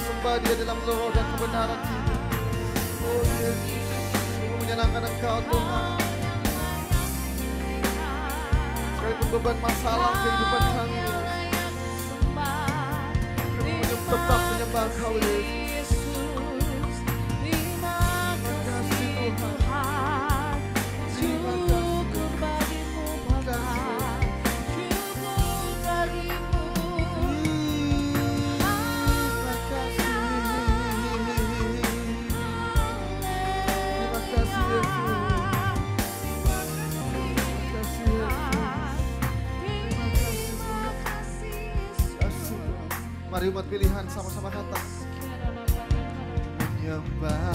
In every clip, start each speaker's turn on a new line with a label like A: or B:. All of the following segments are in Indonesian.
A: sembah Dia dalam roh dan kebenaran kita. Oh Yesus, kami menyenangkan Engkau Tuhan. Sekalipun beban masalah kehidupan kami, kami tetap menyembah Engkau Yesus. Mari umat pilihan sama-sama kata menyembah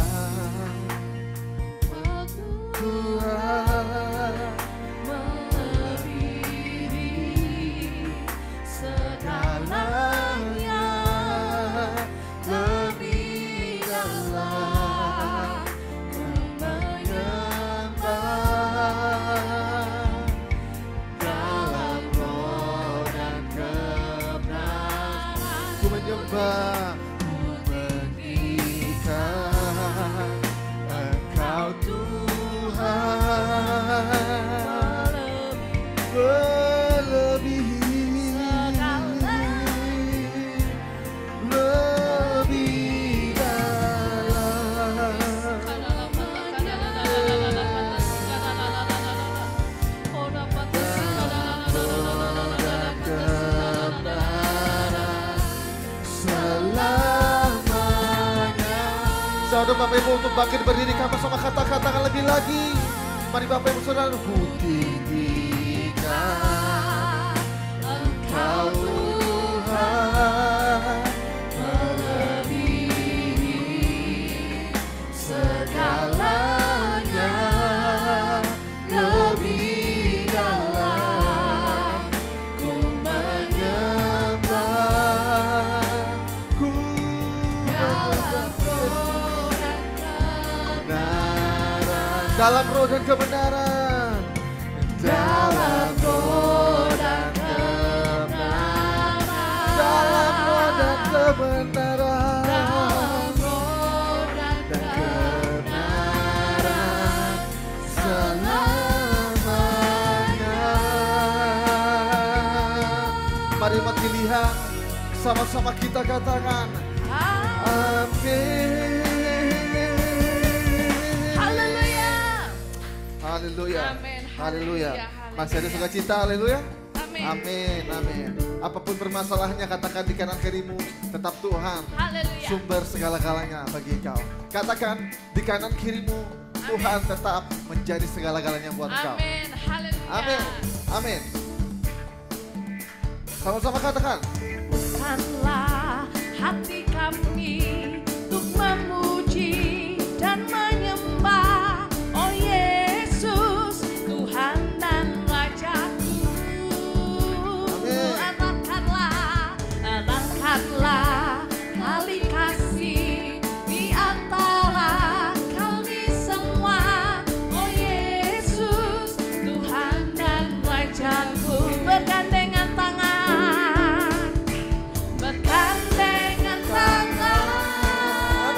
A: Tuhan melebihi segalanya, lebih dalam ku menyembah dalam roh dan kebenaran. Ku menyembah, ku meninggikan Engkau Tuhan, melebihi lebih dalam. Saudara Bapak Ibu untuk bangkit berdiri, kami sama kata-katakan lebih lagi. Mari Bapak Ibu Saudara, ku tinggikan Engkau Tuhan, melebihi segalanya, lebih dalam ku menyembah, ku dalam roh dan kebenaran, dalam roh dan kebenaran, dalam roh dan kebenaran, dalam roh dan kebenaran selamanya. Mari umat pilihan, sama-sama kita katakan amin. Haleluya, haleluya. Masih ada sukacita, haleluya. Amin, amin. Apapun permasalahannya, katakan di kanan kirimu, tetap Tuhan sumber segala-galanya bagi engkau. Katakan di kanan kirimu, Tuhan tetap menjadi segala-galanya buat engkau.
B: Amin, haleluya.
A: Amin, amin. Sama-sama katakan.
B: Bukanlah hati kami untuk memuji dan menyembah, oh Yesus, Tuhan dan Rajaku. Eratkanlah tali kasih di antara kami semua, oh Yesus, Tuhan dan Rajaku. Bergandengan tangan, bergandengan tangan.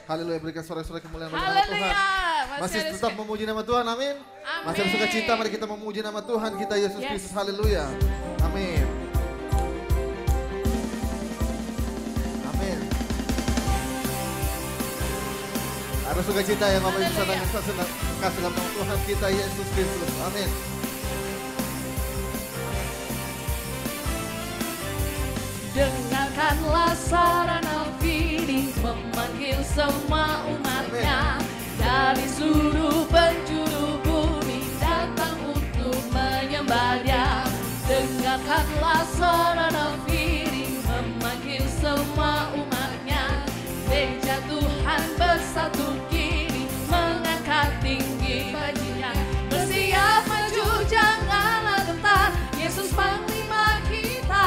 A: Haleluya, berikan sore-sore kemuliaan bagi nama Tuhan. Masih tetap memuji nama Tuhan, amin. Masih ada sukacita, mari kita memuji nama Tuhan kita Yesus Kristus, haleluya. Amin. Amin. Ada sukacita yang Bapak Ibu saudara kasih dalam nama Tuhan kita Yesus Kristus, amin.
B: Dengarkanlah sarana Fili memanggil semua umatnya dari seluruh penjuru bumi datang untuk menyembah Dia. Dengarkanlah sarana Fili memanggil semua umatnya. Gereja Tuhan bersatu kini mengangkat tinggi bajunya. Bersiap maju janganlah gentar, Yesus Panglima kita.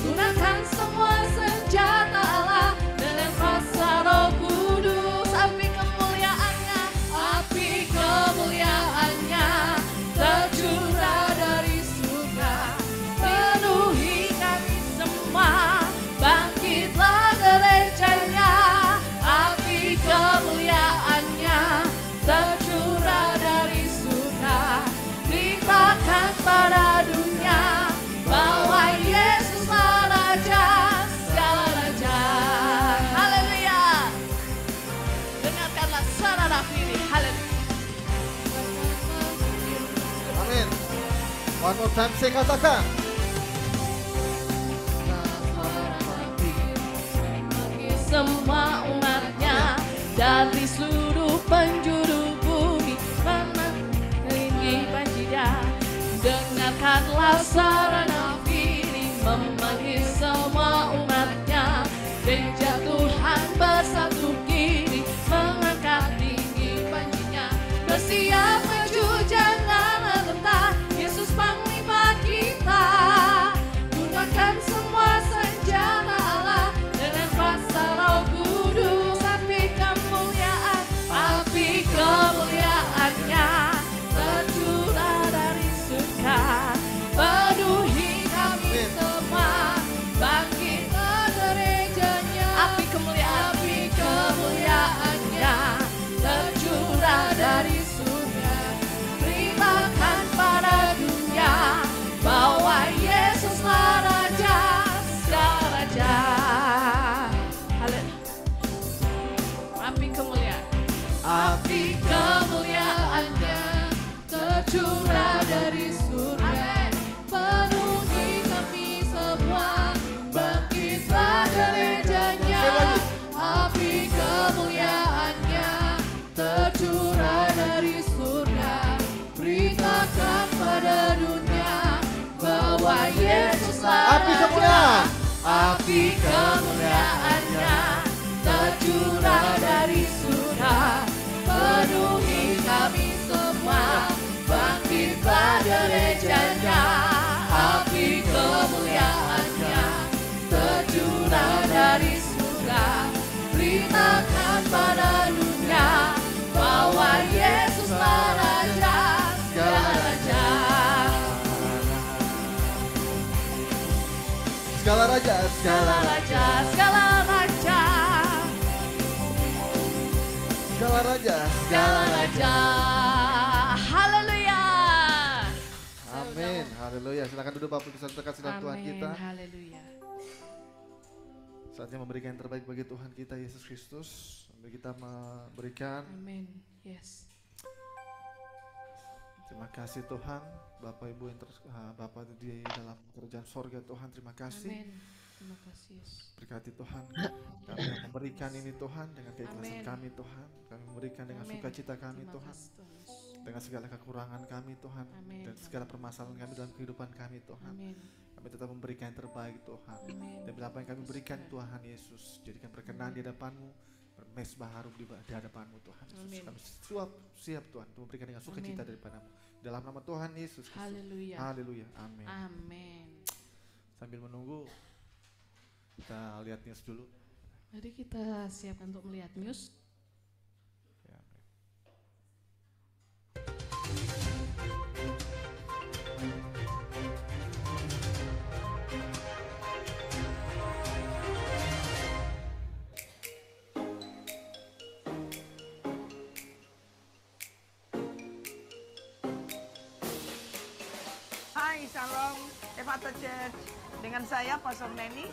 B: Gunakan semua senjata Allah dengan kuasa Roh Kudus. Api kemuliaannya tercurah dari surga, penuhi kami semua. Bangkitlah gerejanya, api kemuliaannya tercurah dari surga. Beritakan pada dunia bahwa Yesuslah Raja segala raja. Haleluya. Dengarkanlah sarana Fili. Haleluya.
A: Amin. One more time saya katakan.
B: Semua umatnya dari seluruh penjuru bumi menangis banjida. Dengarkanlah sarana Fili memanggil semua umatnya. Gereja Tuhan bersatu kini mengangkat tinggi panjinya. Bersiap maju janganlah gentar, Yesus Panglima kita. Gunakan semua senjata Allah dengan kuasa Roh Kudus. Api kemuliaannya tercurah dari surga, penuhi kami semua. Bangkitlah gerejanya, api kemuliaannya tercurah dari surga. Beritakan pada dunia bahwa Yesuslah Raja segala raja. Haleluya. Api kemuliaan, api kemuliaannya tercurah dari surga, penuhi kami semua. Bangkitlah gerejanya, api kemuliaannya tercurah dari surga. Beritakan pada dunia bahwa Yesuslah
A: Api kemuliaan,
B: api kemuliaannya tercurah dari surga, penuhi kami semua. Bangkitlah gerejanya, api kemuliaannya tercurah dari surga. Beritakan pada dunia bahwa Yesuslah Raja segala raja.
A: segala raja,
B: Segala raja, segala raja.
A: segala raja,
B: Segala raja. Haleluya.
A: Amin, haleluya. Silakan duduk Bapak Ibu saudara kasih dalam Tuhan kita.
B: Haleluya.
A: Saatnya memberikan yang terbaik bagi Tuhan kita Yesus Kristus. Sambil kita memberikan.
B: Amin. Yes.
A: Terima kasih Tuhan, Bapak Ibu yang Bapak di dalam kerajaan sorga Tuhan, terima kasih.
B: Amin. Terima kasih Yesus.
A: Berkati Tuhan, kami yang memberikan ini Tuhan dengan keikhlasan kami Tuhan. Kami memberikan dengan sukacita kami Tuhan. Dengan segala kekurangan kami Tuhan. Dan segala permasalahan kami dalam kehidupan kami Tuhan. Kami tetap memberikan yang terbaik Tuhan. Dan bila apa yang kami berikan Tuhan Yesus, jadikan berkenan di hadapan-Mu, bermesbah harum di hadapan-Mu Tuhan Yesus. Kami siap Tuhan untuk memberikan dengan sukacita daripada-Mu. Dalam nama Tuhan Yesus Kristus.
B: Haleluya.
A: Haleluya. Amin.
B: Amin.
A: Sambil menunggu, kita lihat news dulu.
B: Mari kita siapkan untuk melihat news.
A: Ya,
C: Hai, Shalom Ephata Church. Dengan saya Pastor Neni.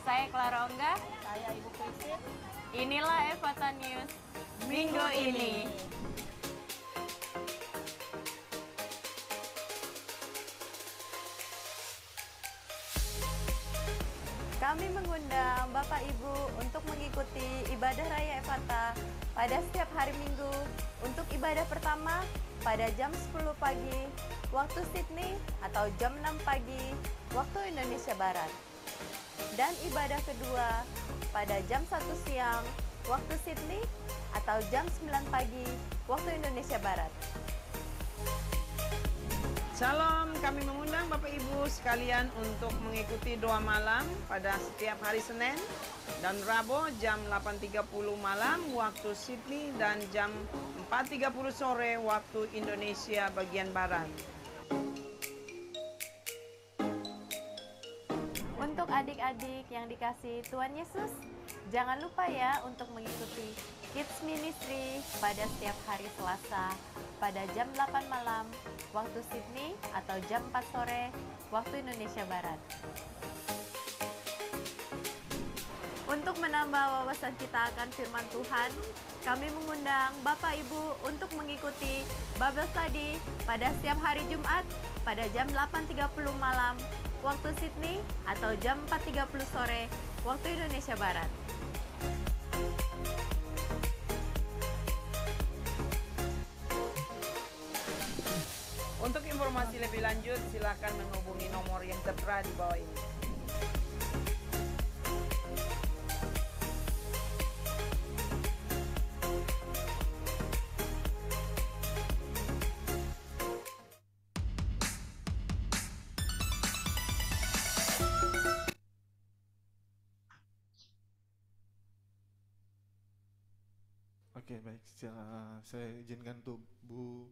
D: Saya Clara Ongga. Saya Ibu Christine. Inilah Ephata News minggu ini. Kami mengundang Bapak Ibu untuk mengikuti ibadah Raya Ephata pada setiap hari Minggu. Untuk ibadah pertama pada jam 10 pagi waktu Sydney atau jam 6 pagi waktu Indonesia Barat. Dan ibadah kedua pada jam 1 siang waktu Sydney atau jam 9 pagi waktu Indonesia Barat.
C: Shalom, kami mengundang Bapak Ibu sekalian untuk mengikuti doa malam pada setiap hari Senin dan Rabu jam 8.30 malam waktu Sydney dan jam 4.30 sore waktu Indonesia bagian Barat.
D: Untuk adik-adik yang dikasihi Tuhan Yesus, jangan lupa ya untuk mengikuti Kids Ministry pada setiap hari Selasa pada jam 8 malam waktu Sydney atau jam 4 sore waktu Indonesia Barat. Untuk menambah wawasan kita akan firman Tuhan, kami mengundang Bapak Ibu untuk mengikuti Bible Study pada setiap hari Jumat pada jam 8.30 malam waktu Sydney atau jam 4.30 sore waktu Indonesia Barat.
C: Untuk informasi lebih lanjut, silakan menghubungi nomor yang tertera di bawah ini.
A: Oke, baik. Saya izinkan untuk Bu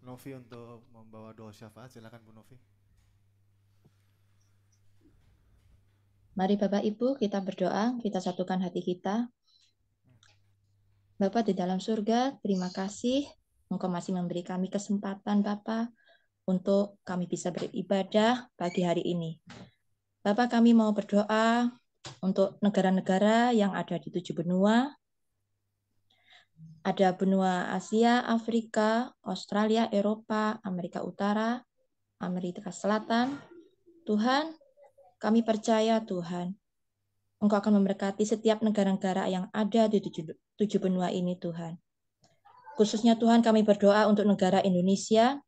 A: Novi untuk membawa doa syafaat. Silakan Bu Novi.
E: Mari Bapak Ibu kita berdoa, kita satukan hati kita. Bapa di dalam surga, terima kasih Engkau masih memberi kami kesempatan Bapa untuk kami bisa beribadah pagi hari ini. Bapa, kami mau berdoa untuk negara-negara yang ada di 7 benua. Ada benua Asia, Afrika, Australia, Eropa, Amerika Utara, Amerika Selatan. Tuhan, kami percaya Tuhan, Engkau akan memberkati setiap negara-negara yang ada di 7 benua ini Tuhan. Khususnya Tuhan kami berdoa untuk negara Indonesia.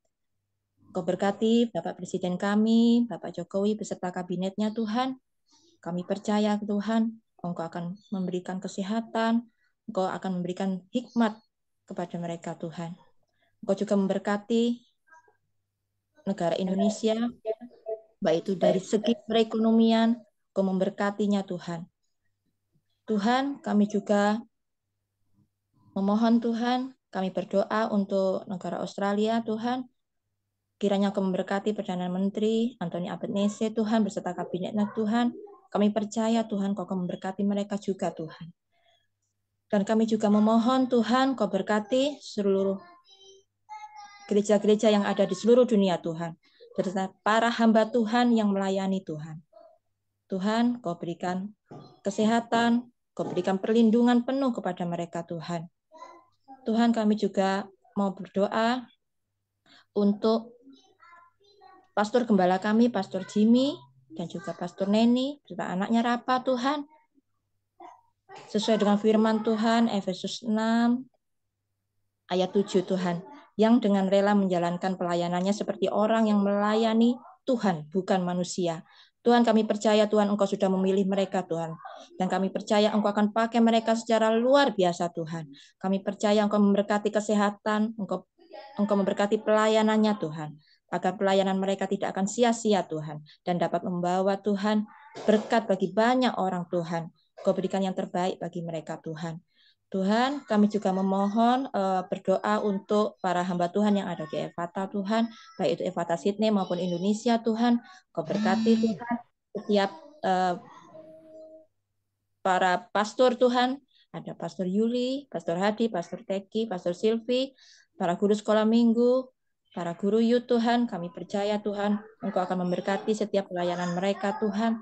E: Engkau berkati Bapak Presiden kami, Bapak Jokowi beserta kabinetnya Tuhan. Kami percaya Tuhan, Engkau akan memberikan kesehatan, Engkau akan memberikan hikmat kepada mereka Tuhan. Engkau juga memberkati negara Indonesia, baik itu dari segi perekonomian, Engkau memberkatinya Tuhan. Tuhan, kami juga memohon Tuhan, kami berdoa untuk negara Australia Tuhan, kiranya Engkau memberkati Perdana Menteri Anthony Albanese Tuhan, beserta kabinetnya Tuhan. Kami percaya Tuhan, Kau akan memberkati mereka juga Tuhan. Dan kami juga memohon Tuhan, Kau berkati seluruh gereja-gereja yang ada di seluruh dunia Tuhan, beserta para hamba Tuhan yang melayani Tuhan. Tuhan, Kau berikan kesehatan, Kau berikan perlindungan penuh kepada mereka Tuhan. Tuhan, kami juga mau berdoa untuk Pastor Gembala kami, Pastor Jimmy, dan juga Pastor Neni, serta anaknya Rapa Tuhan. Sesuai dengan firman Tuhan, Efesus 6, ayat 7 Tuhan, yang dengan rela menjalankan pelayanannya seperti orang yang melayani Tuhan, bukan manusia. Tuhan, kami percaya Tuhan Engkau sudah memilih mereka Tuhan. Dan kami percaya Engkau akan pakai mereka secara luar biasa Tuhan. Kami percaya Engkau memberkati kesehatan, Engkau memberkati pelayanannya Tuhan. Agar pelayanan mereka tidak akan sia-sia Tuhan. Dan dapat membawa Tuhan berkat bagi banyak orang Tuhan. Kau berikan yang terbaik bagi mereka Tuhan. Tuhan, kami juga memohon berdoa untuk para hamba Tuhan yang ada di Ephata Tuhan, baik itu Ephata Sydney maupun Indonesia Tuhan. Kau berkati Tuhan setiap para pastor Tuhan, ada Pastor Yuli, Pastor Hadi, Pastor Teki, Pastor Silvi, para guru sekolah minggu, para guru youth Tuhan, kami percaya Tuhan, Engkau akan memberkati setiap pelayanan mereka Tuhan,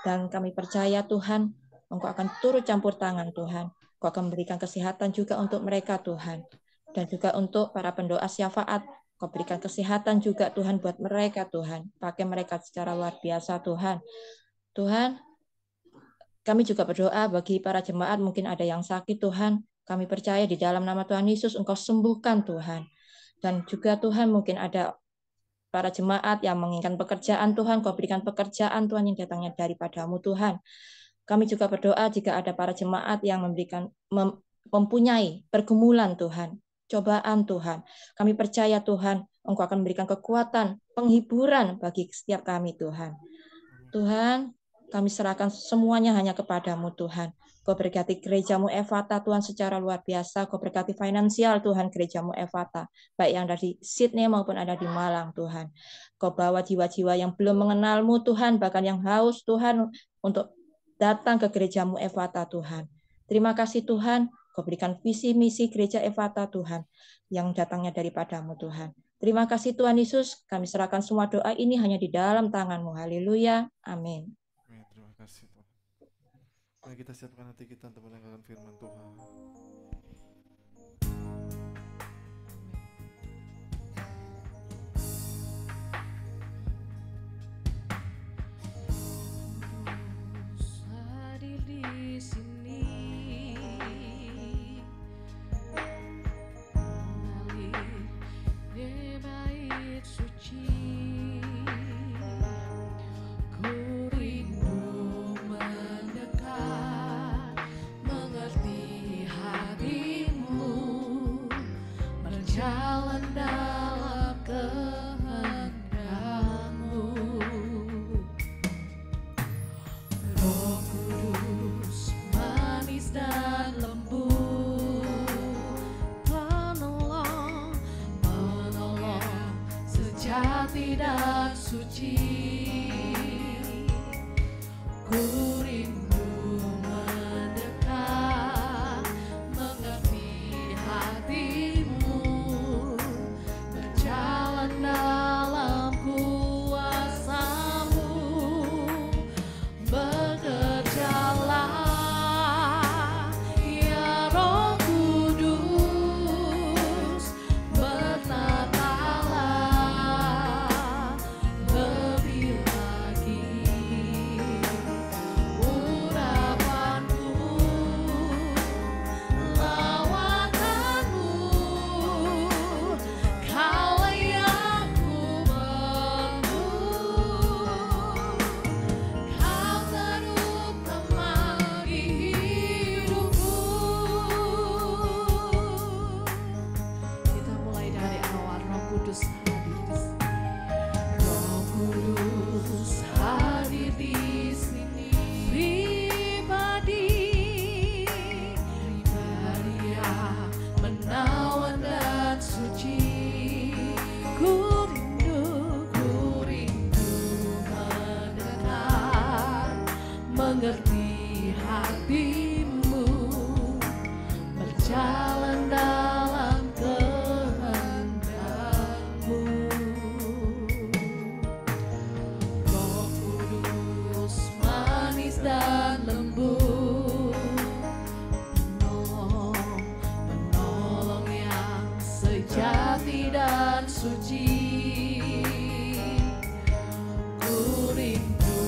E: dan kami percaya Tuhan, Engkau akan turut campur tangan Tuhan, Engkau akan memberikan kesehatan juga untuk mereka Tuhan, dan juga untuk para pendoa syafaat, Kau berikan kesehatan juga Tuhan buat mereka Tuhan, pakai mereka secara luar biasa Tuhan. Tuhan, kami juga berdoa bagi para jemaat, mungkin ada yang sakit Tuhan, kami percaya di dalam nama Tuhan Yesus Engkau sembuhkan Tuhan. Dan juga Tuhan mungkin ada para jemaat yang menginginkan pekerjaan Tuhan, Kau berikan pekerjaan Tuhan yang datangnya daripadamu Tuhan. Kami juga berdoa jika ada para jemaat yang mempunyai pergumulan Tuhan, cobaan Tuhan. Kami percaya Tuhan, Engkau akan memberikan kekuatan, penghiburan bagi setiap kami Tuhan. Tuhan, kami serahkan semuanya hanya kepadamu Tuhan. Kau berkati gerejamu Efata Tuhan secara luar biasa. Kau berkati finansial Tuhan gerejamu Efata. Baik yang ada di Sydney maupun ada di Malang Tuhan. Kau bawa jiwa-jiwa yang belum mengenalmu Tuhan. Bahkan yang haus Tuhan untuk datang ke gerejamu Efata Tuhan. Terima kasih Tuhan. Kau berikan visi misi gereja Efata Tuhan. Yang datangnya daripadamu Tuhan. Terima kasih Tuhan Yesus. Kami serahkan semua doa ini hanya di dalam tangan-Mu. Haleluya. Amin.
A: Terima kasih Tuhan. Mari kita siapkan hati kita untuk mendengarkan firman Tuhan.
B: Hadir di sini, mengalir di bait suci. Ku rindu mendekat, mengerti hatimu, berjalan dalam kehendak-Mu. Roh Kudus manis dan lembut, penolong sejati dan suci. Ku rindu mendekat, mengerti hatimu, berjalan dalam kuasa-Mu. Bekerjalah ya Roh Kudus, bertatalah lebih lagi. Urapanmu, lawatanmu, Kaulah yang ku perlu. Kau terutama di hidupku. Kita mulai dari awal. Roh Kudus hadir. Roh Kudus hadir di sini. Pribadi yang menawan dan suci. Ku rindu mendekat, mengerti hatimu, berjalan dalam kehendak-Mu. Roh Kudus manis dan lembut, penolong yang sejati dan suci. Ku rindu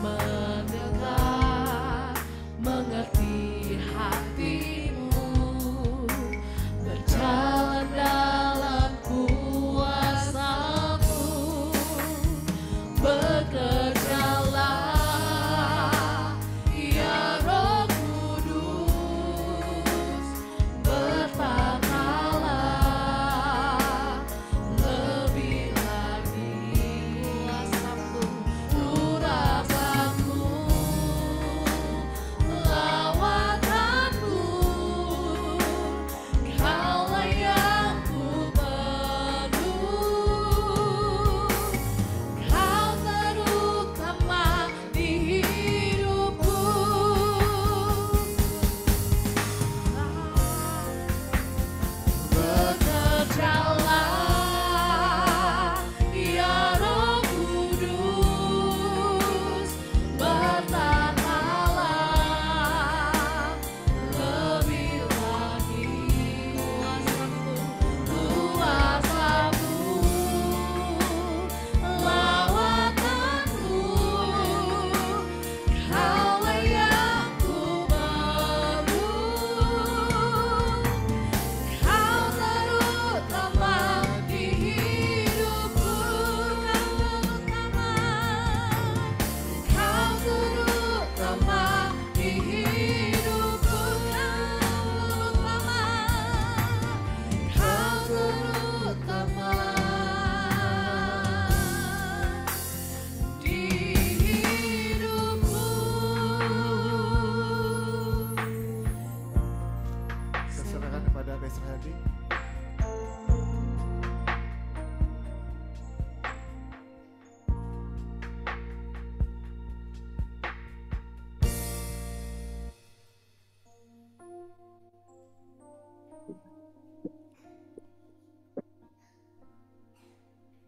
B: mendekat, mengerti hatimu, berjalan dalam kuasa-Mu. Bekerjalah ya Roh Kudus, bertatalah lebih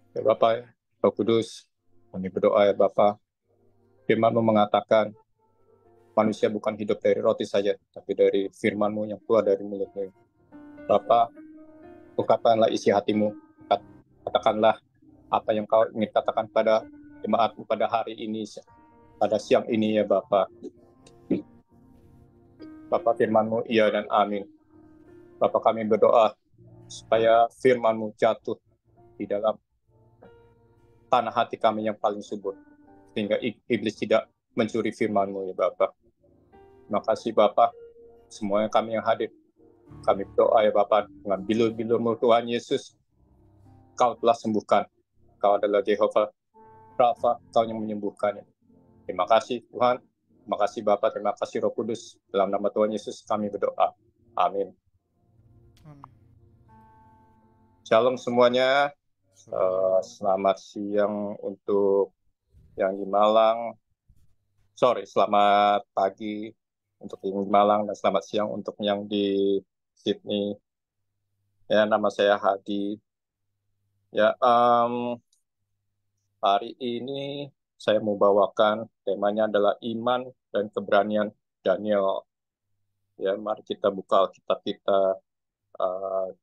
F: Ya Bapa, Roh Kudus, kami berdoa ya Bapa, firman-Mu mengatakan, manusia bukan hidup dari roti saja, tapi dari firman-Mu yang keluar dari mulut-Mu. Bapa, ungkapkanlah isi hati-Mu, katakanlah apa yang Kau ingin katakan pada jemaat-Mu pada hari ini, pada siang ini ya Bapa. Bapa, firman-Mu iya dan amin. Bapa, kami berdoa supaya firman-Mu jatuh di dalam tanah hati kami yang paling subur, sehingga iblis tidak mencuri firman-Mu ya Bapa. Terima kasih Bapa, semuanya kami yang hadir, kami berdoa ya Bapa, dengan bilur-bilur-Mu Tuhan Yesus, Kau telah sembuhkan. Kau adalah Jehovah Rafa, Kau yang menyembuhkannya. Terima kasih Tuhan, terima kasih Bapa, terima kasih Roh Kudus. Dalam nama Tuhan Yesus kami berdoa. Amin. Shalom semuanya. Selamat siang untuk yang di Malang. Selamat pagi untuk yang di Malang dan selamat siang untuk yang di Sydney. Ya, nama saya Hadi. Ya, hari ini saya mau bawakan temanya adalah iman dan keberanian Daniel. Ya, mari kita buka Alkitab kita,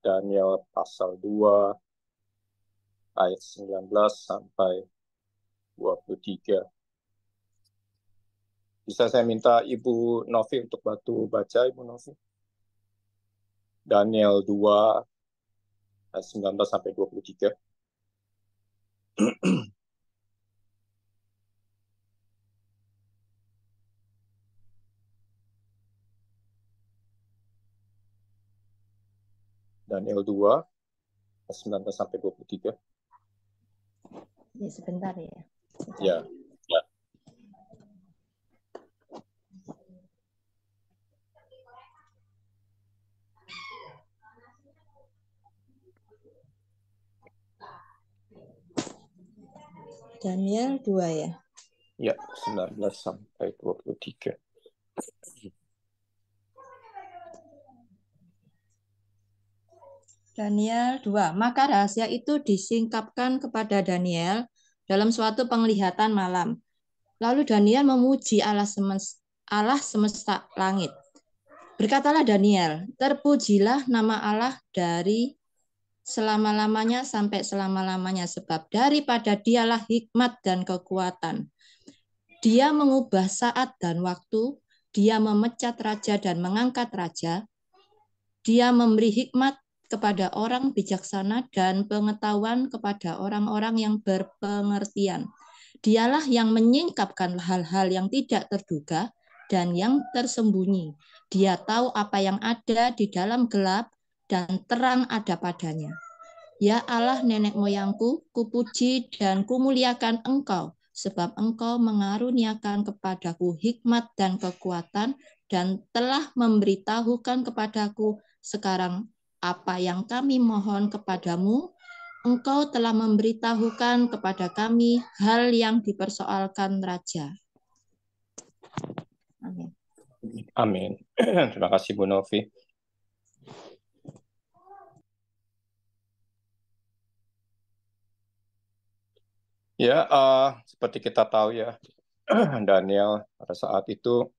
F: Daniel pasal 2 ayat 19 sampai 23. Bisa saya minta Ibu Novi untuk bantu baca, Ibu Novi? Daniel 2 ayat 19 sampai 23. Daniel 2 ayat 19 sampai 23.
E: Ya, sebentar ya.
F: Ya.
E: Daniel 2 ya.
F: Ya, 19 sampai 23.
E: Daniel 2. Maka rahasia itu disingkapkan kepada Daniel dalam suatu penglihatan malam. Lalu Daniel memuji Allah semesta langit. Berkatalah Daniel, terpujilah nama Allah dari selama-lamanya sampai selama-lamanya, sebab daripada dialah hikmat dan kekuatan. Dia mengubah saat dan waktu, dia memecat raja dan mengangkat raja, dia memberi hikmat kepada orang bijaksana dan pengetahuan kepada orang-orang yang berpengertian. Dialah yang menyingkapkan hal-hal yang tidak terduga dan yang tersembunyi. Dia tahu apa yang ada di dalam gelap dan terang ada padanya. Ya Allah nenek moyangku, kupuji dan kumuliakan Engkau, sebab Engkau mengaruniakan kepadaku hikmat dan kekuatan dan telah memberitahukan kepadaku sekarang apa yang kami mohon kepadamu. Engkau telah memberitahukan kepada kami hal yang dipersoalkan Raja. Amin.
F: Amin. Terima kasih Bu Novi. Ya, seperti kita tahu ya, Daniel pada saat itu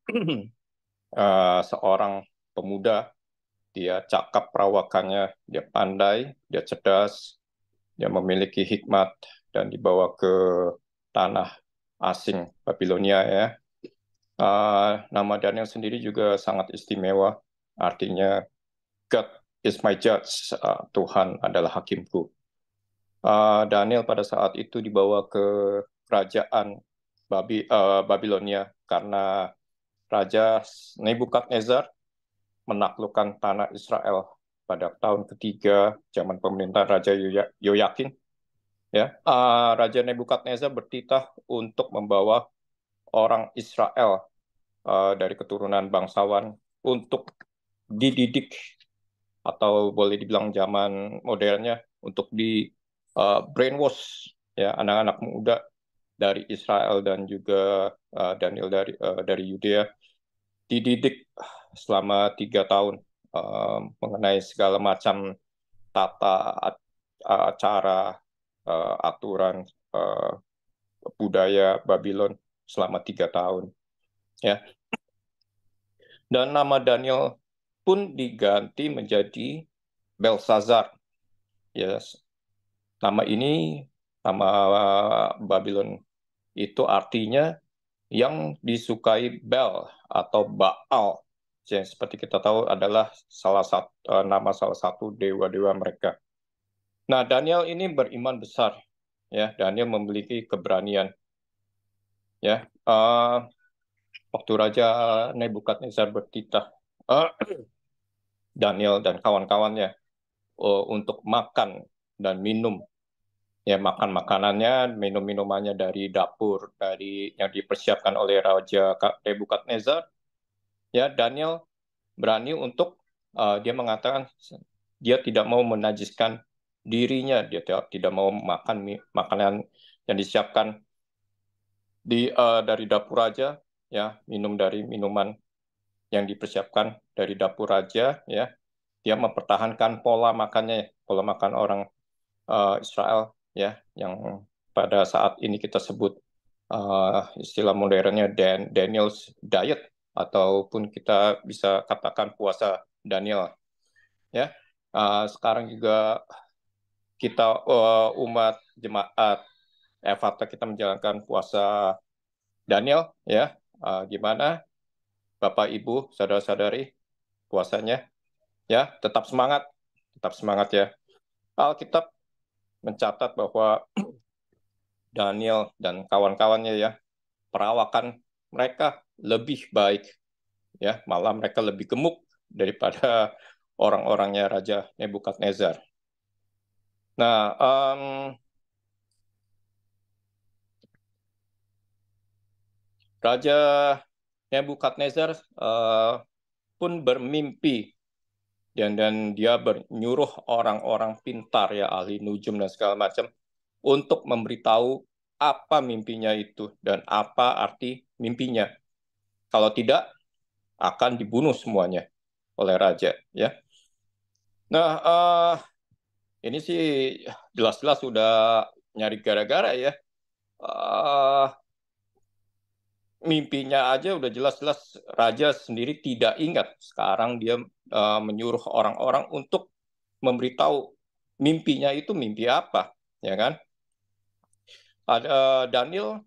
F: seorang pemuda. Dia cakap perawakannya, dia pandai, dia cerdas, dia memiliki hikmat dan dibawa ke tanah asing Babilonia ya. Nama Daniel sendiri juga sangat istimewa, artinya God is my judge, Tuhan adalah hakimku. Daniel pada saat itu dibawa ke kerajaan Babilonia karena Raja Nebukadnezar menaklukkan tanah Israel pada tahun ketiga zaman pemerintahan Raja Yoyakin. Ya, Raja Nebukadnezar bertitah untuk membawa orang Israel dari keturunan bangsawan untuk dididik atau boleh dibilang zaman modernnya untuk di brainwash ya anak-anak muda dari Israel dan juga Daniel dari Yudea, dididik selama 3 tahun mengenai segala macam tata cara aturan budaya Babylon selama 3 tahun. Ya. Dan nama Daniel pun diganti menjadi Belsazar. Yes. Nama ini, nama Babylon itu artinya yang disukai Bel atau Baal. Yang seperti kita tahu adalah nama salah satu dewa-dewa mereka. Nah, Daniel ini beriman besar. Ya, Daniel memiliki keberanian. Ya, waktu Raja Nebukadnezar bertitah Daniel dan kawan-kawannya untuk makan dan minum, ya makan makanannya, minum minumannya dari dapur yang dipersiapkan oleh Raja Nebukadnezar. Ya, Daniel berani untuk dia mengatakan dia tidak mau menajiskan dirinya, dia tidak mau makan makanan yang disiapkan dari dapur raja, ya minum dari minuman yang dipersiapkan dari dapur raja, ya dia mempertahankan pola makan orang Israel, ya yang pada saat ini kita sebut istilah modernnya Daniel's diet, ataupun kita bisa katakan puasa Daniel. Ya, sekarang juga kita umat jemaat Efata kita menjalankan puasa Daniel, ya. Gimana Bapak Ibu, saudara-saudari puasanya? Ya, tetap semangat ya. Alkitab mencatat bahwa Daniel dan kawan-kawannya, ya, perawakan mereka lebih baik, ya, malah mereka lebih gemuk daripada orang-orangnya Raja Nebukadnezar. Nah, Raja Nebukadnezar pun bermimpi, dan dia menyuruh orang-orang pintar, ya ahli nujum dan segala macam, untuk memberitahu apa mimpinya itu dan apa arti mimpinya. Kalau tidak, akan dibunuh semuanya oleh raja, ya. Nah, ini sih jelas-jelas sudah nyari gara-gara, ya. Mimpinya aja udah jelas-jelas raja sendiri tidak ingat. Sekarang dia menyuruh orang-orang untuk memberitahu mimpinya itu mimpi apa, ya kan? Daniel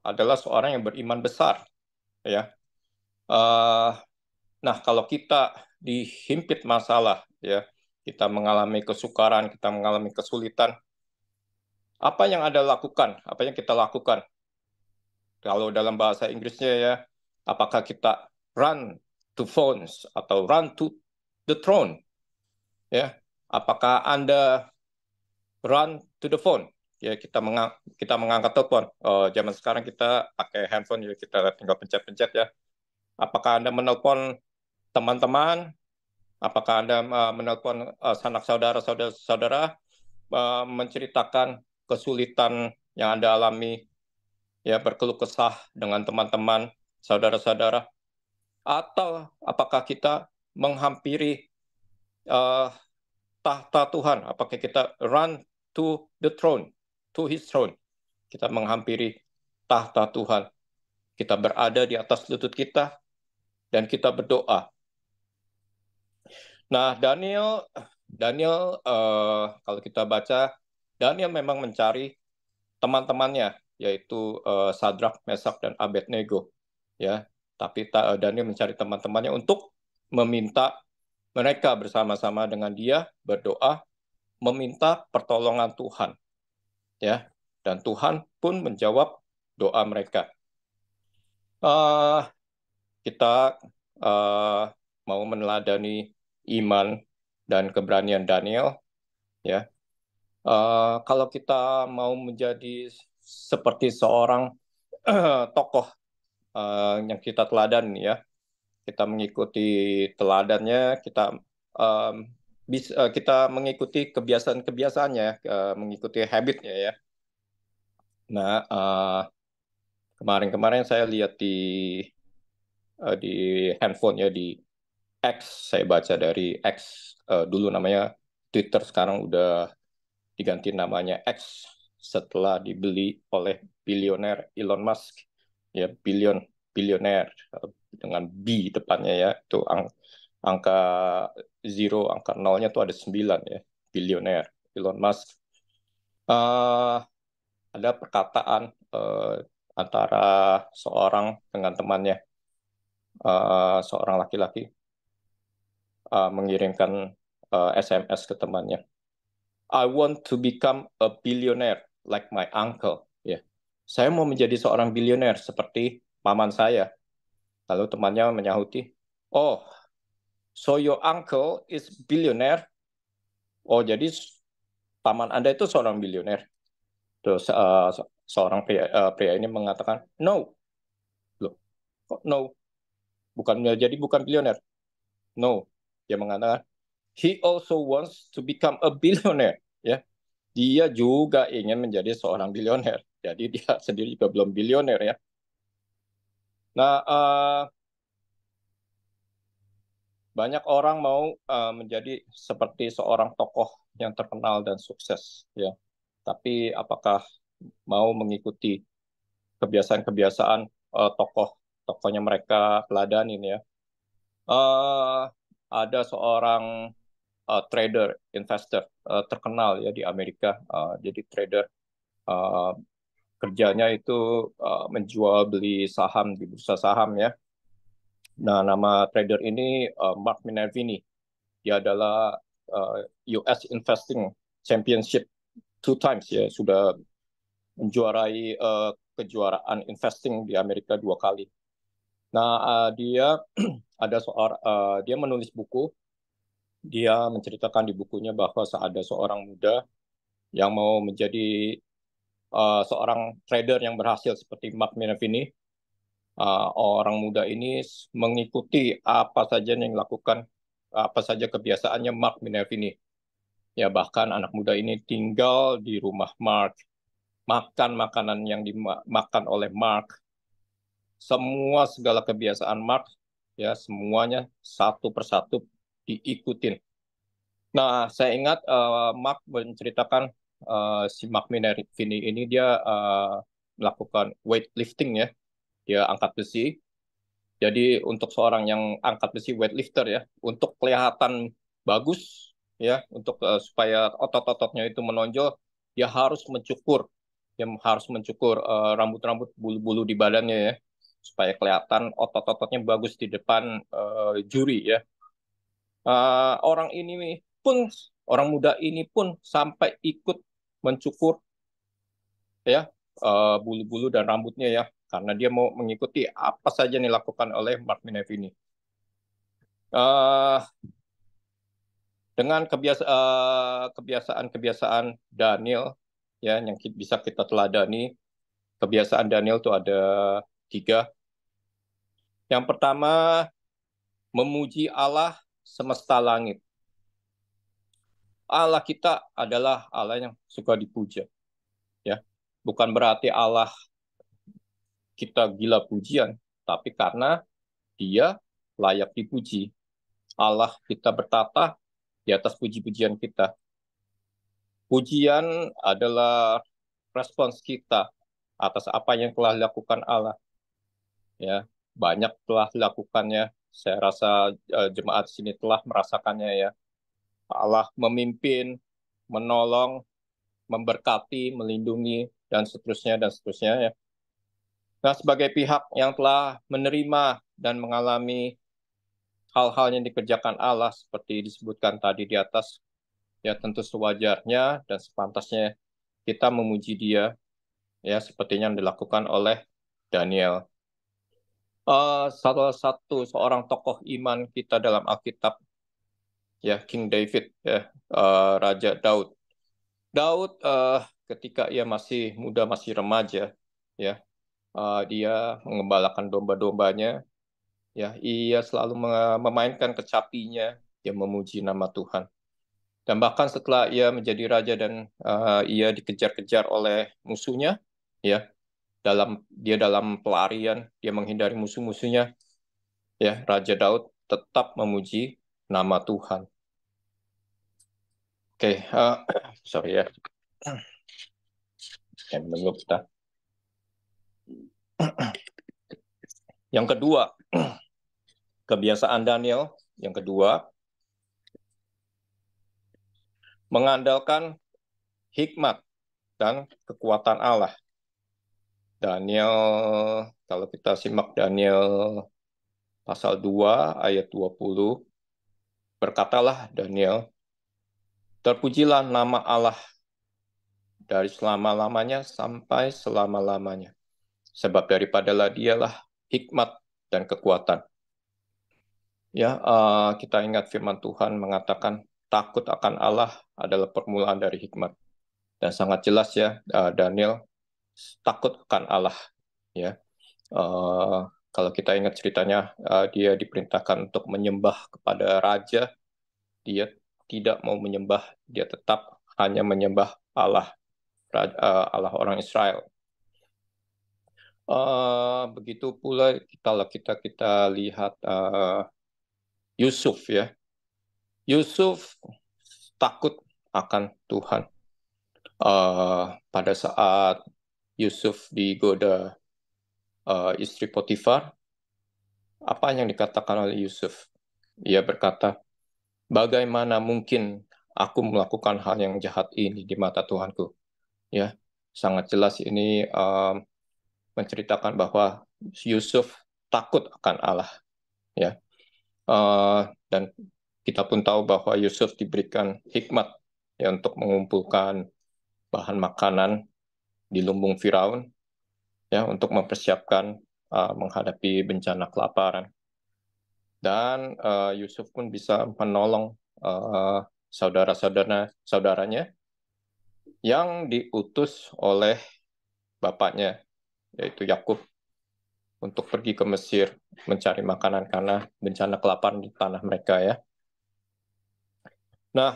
F: adalah seorang yang beriman besar, ya. Nah, kalau kita dihimpit masalah, ya, kita mengalami kesukaran, kita mengalami kesulitan, apa yang Anda lakukan? Apa yang kita lakukan? Kalau dalam bahasa Inggrisnya, ya, apakah kita run to phones atau run to the throne? Ya, apakah Anda run to the phone? Ya, kita mengangkat telepon. Zaman sekarang kita pakai handphone, ya, kita tinggal pencet-pencet, ya. Apakah Anda menelpon teman-teman? Apakah Anda menelpon sanak saudara menceritakan kesulitan yang Anda alami, ya, berkeluh kesah dengan teman-teman, saudara-saudara? Atau apakah kita menghampiri tahta Tuhan? Apakah kita run to the throne, to his throne? Kita menghampiri tahta Tuhan. Kita berada di atas lutut kita dan kita berdoa. Nah, Daniel kalau kita baca, Daniel memang mencari teman-temannya, yaitu Sadrak, Mesak, dan Abednego, ya. Tapi Daniel mencari teman-temannya untuk meminta mereka bersama-sama dengan dia berdoa, meminta pertolongan Tuhan, ya. Dan Tuhan pun menjawab doa mereka. Kita mau meneladani iman dan keberanian Daniel, ya. Kalau kita mau menjadi seperti seorang tokoh yang kita teladan, ya, kita mengikuti teladannya, kita mengikuti kebiasaan-kebiasaannya, mengikuti habitnya, ya. Nah, kemarin saya lihat di handphone, ya, di X, saya baca dari X, dulu namanya Twitter, sekarang udah diganti namanya X, setelah dibeli oleh bilioner Elon Musk, ya bilioner dengan B depannya ya, itu angka zero, angka nolnya tuh ada 9 ya, bilioner Elon Musk. Ada perkataan antara seorang dengan temannya, seorang laki-laki mengirimkan SMS ke temannya. I want to become a billionaire like my uncle. Ya, saya mau menjadi seorang bilioner seperti paman saya. Lalu temannya menyahuti, oh, so your uncle is billionaire? Oh, jadi paman Anda itu seorang bilioner. Terus seorang pria ini mengatakan, no. Loh, kok no? Bukan bilioner. No. Dia mengatakan, he also wants to become a billionaire. Ya, dia juga ingin menjadi seorang bilioner. Jadi dia sendiri juga belum bilioner ya. Nah, banyak orang mau menjadi seperti seorang tokoh yang terkenal dan sukses ya. Tapi apakah mau mengikuti kebiasaan-kebiasaan tokohnya mereka teladan ini ya? Ada seorang trader, investor terkenal ya di Amerika. Jadi trader kerjanya itu menjual beli saham di bursa saham ya. Nah, nama trader ini Mark Minervini. Dia adalah US Investing Championship 2 times ya, sudah menjuarai kejuaraan investing di Amerika 2 kali. Nah, dia dia menulis buku. Dia menceritakan di bukunya bahwa ada seorang muda yang mau menjadi seorang trader yang berhasil seperti Mark Minervini. Orang muda ini mengikuti apa saja yang dilakukan, apa saja kebiasaannya Mark Minervini. Ya, bahkan anak muda ini tinggal di rumah Mark, makan makanan yang dimakan oleh Mark, segala kebiasaan Mark, ya semuanya satu persatu diikutin. Nah, saya ingat Mark menceritakan si Mark Minervini ini dia melakukan weightlifting ya, dia angkat besi. Jadi untuk seorang yang angkat besi weightlifter ya, untuk kelihatan bagus ya, untuk supaya otot-ototnya itu menonjol, dia harus mencukur rambut-rambut bulu-bulu di badannya ya, supaya kelihatan otot-ototnya bagus di depan juri ya. Orang muda ini pun sampai ikut mencukur ya bulu-bulu dan rambutnya ya, karena dia mau mengikuti apa saja yang dilakukan oleh Mark Minervini. Dengan kebiasaan-kebiasaan Daniel ya yang bisa kita teladani, kebiasaan Daniel itu ada 3. Yang pertama, memuji Allah semesta langit. Allah kita adalah Allah yang suka dipuja. Ya, bukan berarti Allah kita gila pujian, tapi karena Dia layak dipuji. Allah kita bertata di atas puji-pujian kita. Pujian adalah respons kita atas apa yang telah dilakukan Allah. Ya, banyak telah dilakukannya. Saya rasa jemaat sini telah merasakannya ya. Allah memimpin, menolong, memberkati, melindungi, dan seterusnya ya. Nah, sebagai pihak yang telah menerima dan mengalami hal-hal yang dikerjakan Allah seperti disebutkan tadi di atas, ya tentu sewajarnya dan sepantasnya kita memuji Dia, ya seperti yang dilakukan oleh Daniel. Salah satu seorang tokoh iman kita dalam Alkitab, ya King David, ya Raja Daud. Daud ketika ia masih muda, masih remaja, ya dia mengembalakan domba-dombanya, ya ia selalu memainkan kecapinya, dia memuji nama Tuhan. Dan bahkan setelah ia menjadi raja dan ia dikejar-kejar oleh musuhnya, ya dalam pelarian, dia menghindari musuh-musuhnya, ya Raja Daud tetap memuji nama Tuhan. Oke, sorry ya. yang menurut kita. Yang kedua, kebiasaan Daniel yang kedua, mengandalkan hikmat dan kekuatan Allah. Daniel, kalau kita simak Daniel pasal 2 ayat 20, berkatalah Daniel, terpujilah nama Allah dari selama-lamanya sampai selama-lamanya. Sebab daripadalah dialah hikmat dan kekuatan. Ya, kita ingat firman Tuhan mengatakan takut akan Allah adalah permulaan dari hikmat. Dan sangat jelas ya, Daniel takut akan Allah. Ya, kalau kita ingat ceritanya, dia diperintahkan untuk menyembah kepada raja. Dia tidak mau menyembah, dia tetap hanya menyembah Allah, Allah orang Israel. Begitu pula kita lihat Yusuf ya. Yusuf takut akan Tuhan. Pada saat Yusuf digoda istri Potifar, apa yang dikatakan oleh Yusuf? Ia berkata, bagaimana mungkin aku melakukan hal yang jahat ini di mata Tuhanku? Ya, sangat jelas ini menceritakan bahwa Yusuf takut akan Allah. Ya, dan kita pun tahu bahwa Yusuf diberikan hikmat ya untuk mengumpulkan bahan makanan di lumbung Firaun ya untuk mempersiapkan menghadapi bencana kelaparan. Dan Yusuf pun bisa menolong saudaranya yang diutus oleh bapaknya yaitu Yakub untuk pergi ke Mesir mencari makanan karena bencana kelaparan di tanah mereka ya. Nah,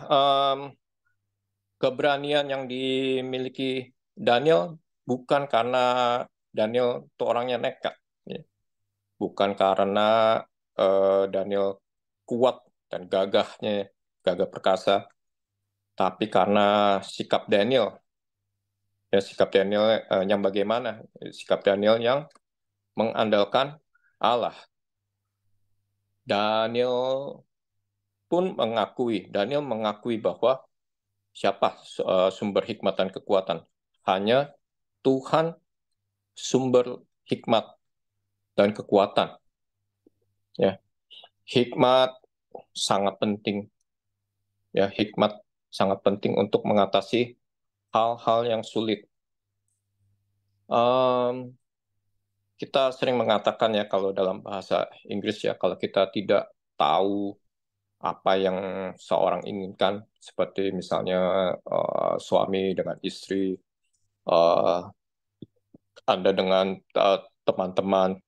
F: keberanian yang dimiliki Daniel bukan karena Daniel itu orangnya nekat, ya. Bukan karena Daniel kuat dan gagah perkasa, tapi karena sikap Daniel. Ya, sikap Daniel yang bagaimana? Sikap Daniel yang mengandalkan Allah. Daniel mengakui bahwa siapa sumber hikmat dan kekuatan? Hanya Tuhan sumber hikmat dan kekuatan. Ya, hikmat sangat penting. Ya, hikmat sangat penting untuk mengatasi hal-hal yang sulit. Kita sering mengatakan ya kalau dalam bahasa Inggris ya, kalau kita tidak tahu apa yang seorang inginkan, seperti misalnya suami dengan istri, Anda dengan teman-teman,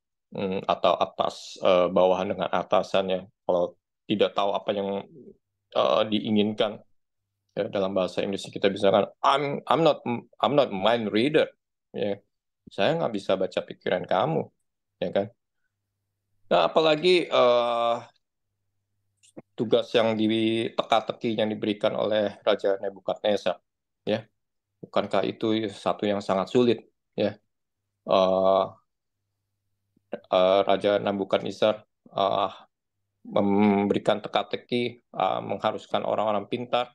F: atau atas bawahan dengan atasannya, kalau tidak tahu apa yang diinginkan, ya, dalam bahasa Inggris kita bisa kan, I'm not mind reader, ya, saya nggak bisa baca pikiran kamu, ya kan. Nah, apalagi tugas yang teka-teki yang diberikan oleh Raja Nebukadnezar, ya, bukankah itu satu yang sangat sulit, ya. Raja Nebukadnezar memberikan teka-teki, mengharuskan orang-orang pintar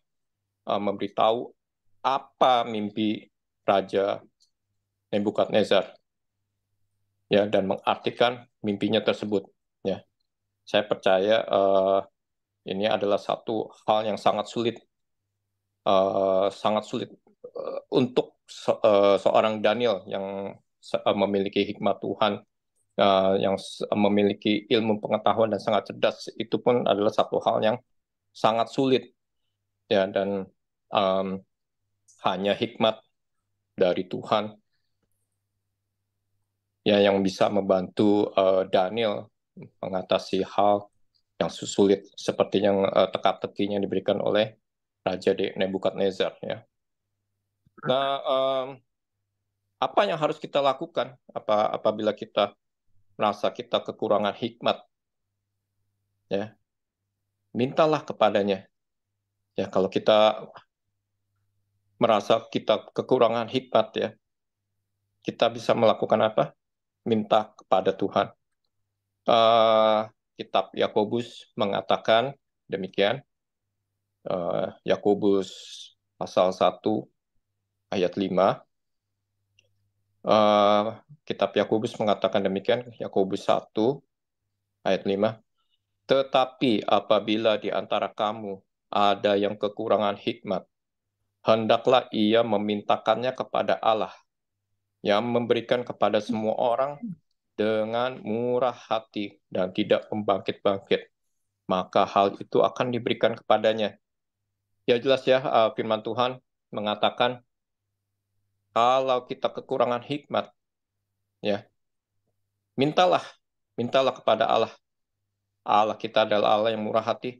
F: memberitahu apa mimpi Raja Nebukadnezar, ya, dan mengartikan mimpinya tersebut, ya. Saya percaya ini adalah satu hal yang sangat sulit untuk seorang Daniel yang memiliki hikmat Tuhan, yang memiliki ilmu pengetahuan dan sangat cerdas. Itu pun adalah satu hal yang sangat sulit, ya, dan hanya hikmat dari Tuhan ya yang bisa membantu Daniel mengatasi hal yang sulit seperti yang teka-teki yang diberikan oleh Raja Nebukadnezar, ya. Nah, apa yang harus kita lakukan apabila kita merasa kita kekurangan hikmat, ya? Mintalah kepadanya. Ya, kalau kita merasa kita kekurangan hikmat, ya, kita bisa melakukan apa? Minta kepada Tuhan. Kitab Yakobus mengatakan demikian. Yakobus pasal 1 ayat 5. Kitab Yakobus mengatakan demikian, Yakobus 1 ayat 5. Tetapi apabila di antara kamu ada yang kekurangan hikmat, hendaklah ia memintakannya kepada Allah, yang memberikan kepada semua orang dengan murah hati dan tidak membangkit-bangkit. Maka hal itu akan diberikan kepadanya. Ya jelas ya, firman Tuhan mengatakan, kalau kita kekurangan hikmat, ya, mintalah kepada Allah. Allah kita adalah Allah yang murah hati.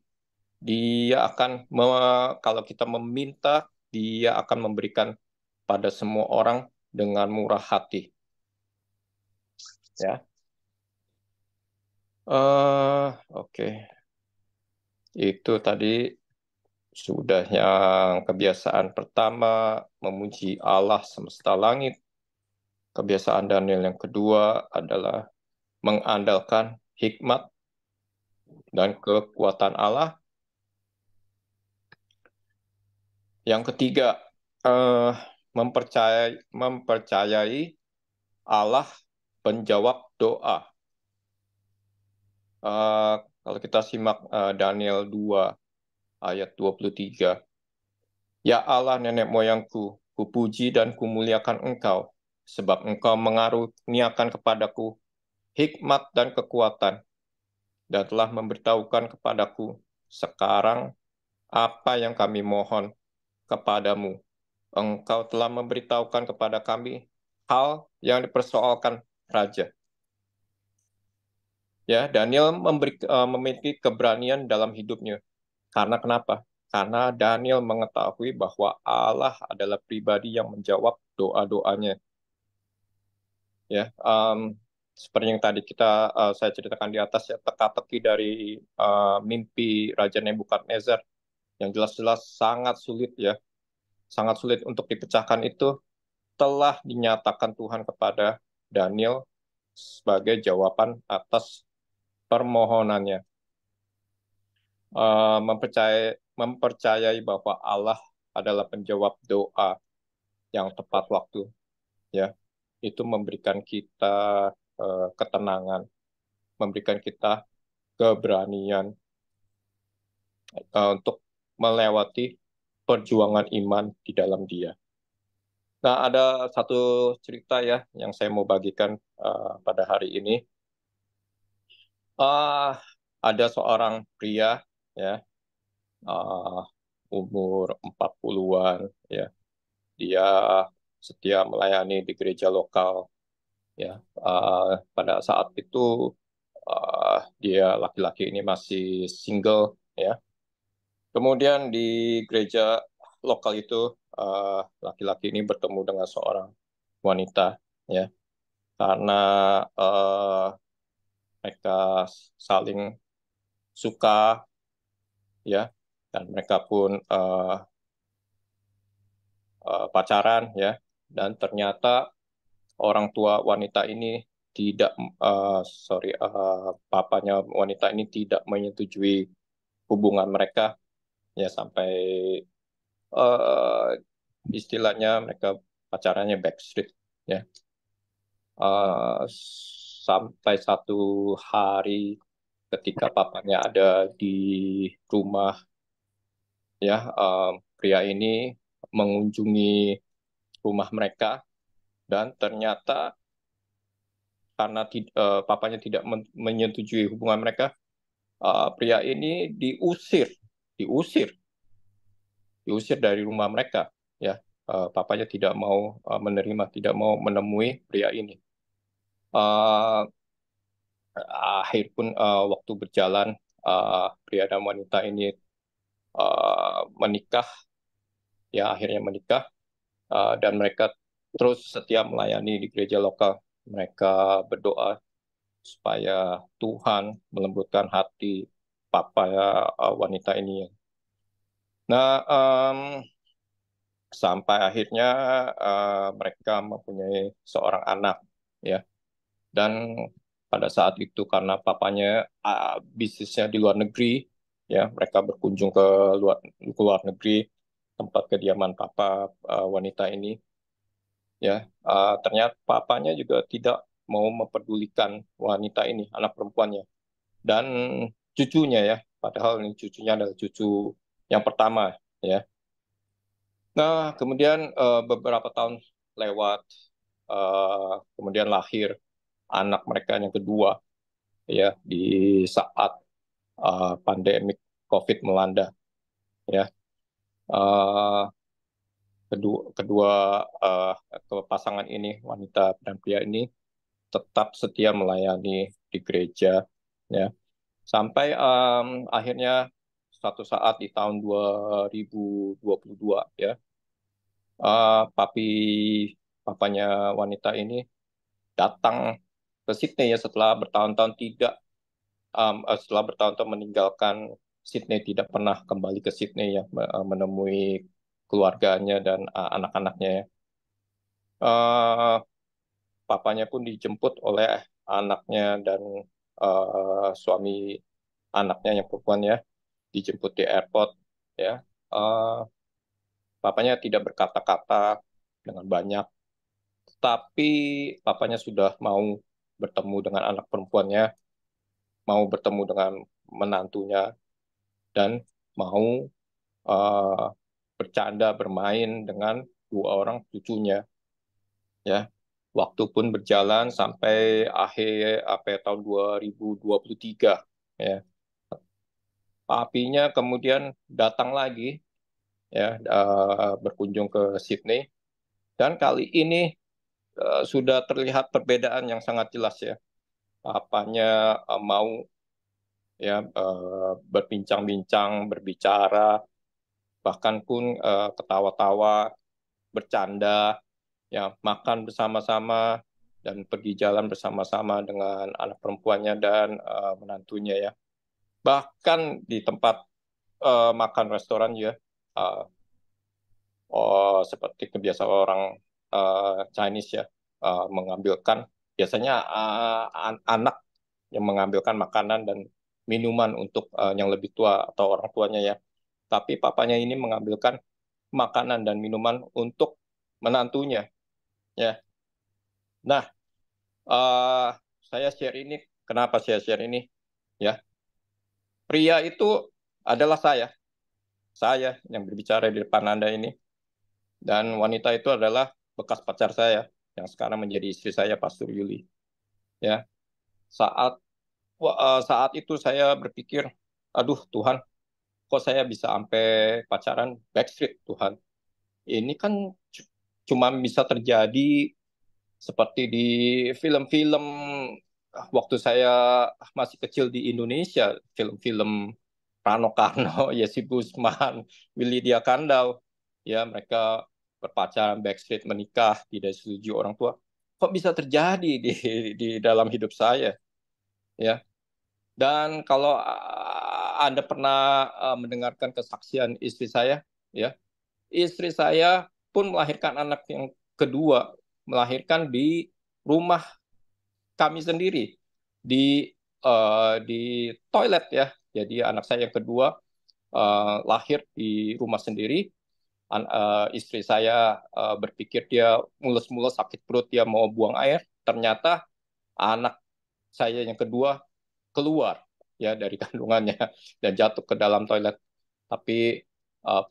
F: Dia akan, kalau kita meminta, Dia akan memberikan pada semua orang dengan murah hati. Ya. Oke. Itu tadi sudah yang kebiasaan pertama, memuji Allah semesta langit. Kebiasaan Daniel yang kedua adalah mengandalkan hikmat dan kekuatan Allah. Yang ketiga, mempercayai Allah penjawab doa. Kalau kita simak Daniel 2 ayat 23. Ya Allah nenek moyangku, kupuji dan kumuliakan Engkau, sebab Engkau mengaruniakan kepadaku hikmat dan kekuatan, dan telah memberitahukan kepadaku sekarang apa yang kami mohon kepadamu. Engkau telah memberitahukan kepada kami hal yang dipersoalkan raja. Ya, Daniel memiliki keberanian dalam hidupnya. Karena kenapa? Karena Daniel mengetahui bahwa Allah adalah pribadi yang menjawab doa-doanya. Ya, seperti yang tadi saya ceritakan di atas, ya, teka-teki dari mimpi Raja Nebukadnezar yang jelas-jelas sangat sulit, ya, sangat sulit untuk dipecahkan, itu telah dinyatakan Tuhan kepada Daniel sebagai jawaban atas permohonannya. Mempercayai bahwa Allah adalah penjawab doa yang tepat waktu, ya, itu memberikan kita ketenangan, memberikan kita keberanian untuk melewati perjuangan iman di dalam Dia. Nah, ada satu cerita, ya, yang saya mau bagikan pada hari ini. Ada seorang pria, ya, umur 40-an, ya, dia setia melayani di gereja lokal, ya. Pada saat itu dia laki-laki ini masih single, ya. Kemudian di gereja lokal itu laki-laki ini bertemu dengan seorang wanita, ya, karena mereka saling suka, ya, dan mereka pun pacaran, ya, dan ternyata orang tua wanita ini tidak, papanya wanita ini tidak menyetujui hubungan mereka, ya, sampai istilahnya mereka pacarannya backstreet, ya. Sampai satu hari ketika papanya ada di rumah, ya, pria ini mengunjungi rumah mereka, dan ternyata karena papanya tidak menyetujui hubungan mereka, pria ini diusir dari rumah mereka, ya. Papanya tidak mau menerima, tidak mau menemui pria ini. Akhir pun waktu berjalan, pria dan wanita ini menikah, ya, akhirnya menikah, dan mereka terus setia melayani di gereja lokal. Mereka berdoa supaya Tuhan melembutkan hati papa wanita ini. Nah, sampai akhirnya mereka mempunyai seorang anak, ya. Dan pada saat itu karena papanya bisnisnya di luar negeri, ya, mereka berkunjung ke luar negeri, tempat kediaman papa wanita ini, ya. Ternyata papanya juga tidak mau mempedulikan wanita ini, anak perempuannya, dan cucunya, ya. Padahal ini cucunya adalah cucu yang pertama, ya. Nah, kemudian beberapa tahun lewat, kemudian lahir anak mereka yang kedua, ya, di saat pandemik COVID melanda, ya. Uh, kedua pasangan ini, wanita dan pria ini, tetap setia melayani di gereja, ya, sampai akhirnya suatu saat di tahun 2022, ya, papanya wanita ini datang ke Sydney, ya, setelah bertahun-tahun meninggalkan Sydney, tidak pernah kembali ke Sydney, ya, menemui keluarganya dan anak-anaknya, ya. Papanya pun dijemput oleh anaknya dan suami anaknya yang perempuan, ya, dijemput di airport, ya. Papanya tidak berkata-kata dengan banyak, tapi papanya sudah mau bertemu dengan anak perempuannya, mau bertemu dengan menantunya, dan mau bercanda, bermain dengan dua orang cucunya, ya. Waktu pun berjalan sampai akhir tahun 2023, ya. Papinya kemudian datang lagi, ya, berkunjung ke Sydney, dan kali ini sudah terlihat perbedaan yang sangat jelas, ya. Papanya mau, ya, berbincang-bincang, berbicara, bahkan pun ketawa-tawa, bercanda, ya, makan bersama-sama dan pergi jalan bersama-sama dengan anak perempuannya dan menantunya, ya. Bahkan di tempat makan restoran, ya, seperti kebiasaan orang Chinese, ya, mengambilkan, biasanya anak yang mengambilkan makanan dan minuman untuk yang lebih tua atau orang tuanya, ya. Tapi papanya ini mengambilkan makanan dan minuman untuk menantunya, ya. Nah, saya share ini, kenapa saya share ini, ya? Pria itu adalah saya yang berbicara di depan Anda ini, dan wanita itu adalah bekas pacar saya yang sekarang menjadi istri saya, Pastor Yuli, ya. Saat itu saya berpikir, aduh Tuhan, kok saya bisa sampai pacaran backstreet, Tuhan? Ini kan cuma bisa terjadi seperti di film-film waktu saya masih kecil di Indonesia, film-film Rano Karno, Yesi Gusman, Willy Dia Kandau, ya, mereka berpacaran, backstreet, menikah, tidak setuju orang tua. Kok bisa terjadi di dalam hidup saya, ya? Dan kalau Anda pernah mendengarkan kesaksian istri saya, ya, istri saya pun melahirkan anak yang kedua, melahirkan di rumah kami sendiri, di toilet, ya. Jadi anak saya yang kedua lahir di rumah sendiri. Istri saya berpikir dia mulus-mulus sakit perut, dia mau buang air. Ternyata anak saya yang kedua keluar, ya, dari kandungannya dan jatuh ke dalam toilet. Tapi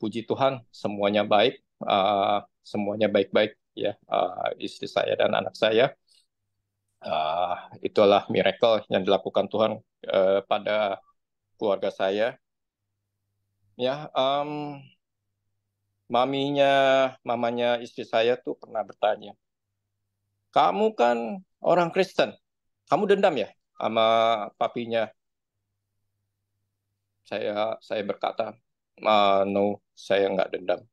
F: puji Tuhan semuanya baik, semuanya baik-baik, ya, istri saya dan anak saya. Itulah miracle yang dilakukan Tuhan pada keluarga saya, ya. Mamanya istri saya tuh pernah bertanya, kamu kan orang Kristen, kamu dendam ya sama papinya? Saya berkata, no, saya nggak dendam,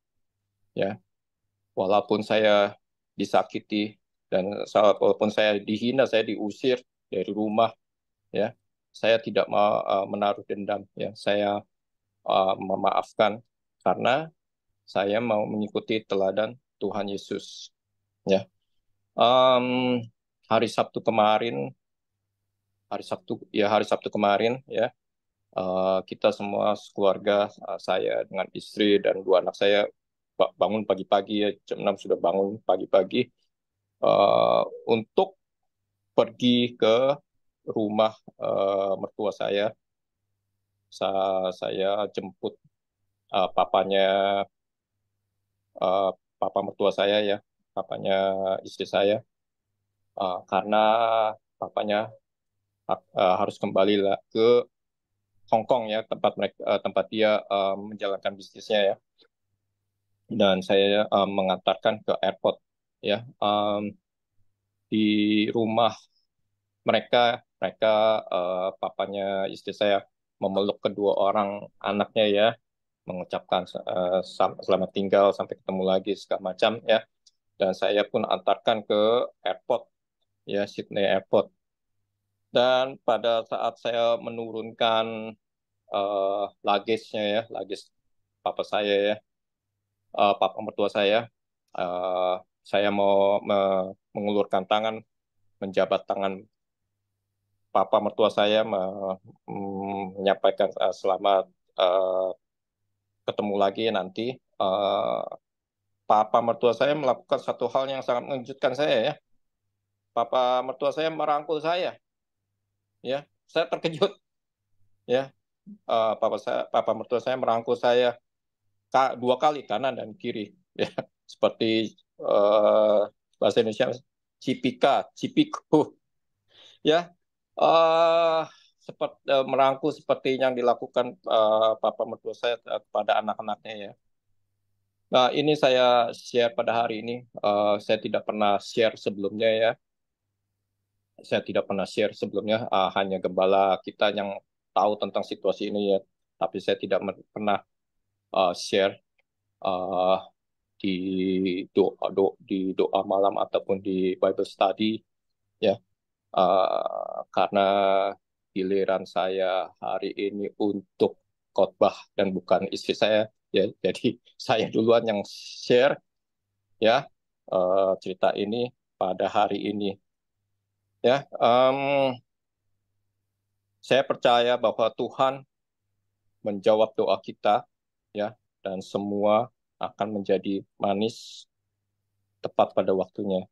F: ya. Walaupun saya disakiti dan walaupun saya dihina, saya diusir dari rumah, ya, saya tidak mau menaruh dendam, ya. Saya memaafkan karena saya mau mengikuti teladan Tuhan Yesus. Ya, hari Sabtu kemarin ya, kita semua sekeluarga, saya dengan istri dan dua anak saya bangun pagi-pagi ya, jam 6 sudah bangun pagi-pagi untuk pergi ke rumah mertua saya. Saya jemput papanya papa mertua saya ya, papanya istri saya, karena papanya harus kembali ke Hong Kong ya, tempat dia menjalankan bisnisnya ya. Dan saya mengantarkan ke airport ya. Di rumah mereka papanya istri saya memeluk kedua orang anaknya ya, mengucapkan selamat tinggal, sampai ketemu lagi segala macam ya. Dan saya pun antarkan ke airport ya, Sydney Airport. Dan pada saat saya menurunkan luggage-nya ya, luggage papa saya ya, papa mertua saya mau mengulurkan tangan, menjabat tangan papa mertua saya, menyampaikan selamat ketemu lagi nanti. Papa mertua saya melakukan satu hal yang sangat mengejutkan saya ya. Papa mertua saya merangkul saya, ya. Saya terkejut, ya. Papa mertua saya merangkul saya dua kali, kanan dan kiri, ya. Seperti bahasa Indonesia, cipika, cipiku, ya. Seperti merangkul seperti yang dilakukan papa mertua saya kepada anak-anaknya ya. Nah, ini saya share pada hari ini. Saya tidak pernah share sebelumnya ya. Saya tidak pernah share sebelumnya. Hanya gembala kita yang tahu tentang situasi ini ya. Tapi saya tidak pernah share uh, di doa malam ataupun di Bible study ya. Karena giliran saya hari ini untuk khotbah dan bukan istri saya ya. Jadi saya duluan yang share ya cerita ini pada hari ini ya. Saya percaya bahwa Tuhan menjawab doa kita ya, dan semua akan menjadi manis tepat pada waktunya.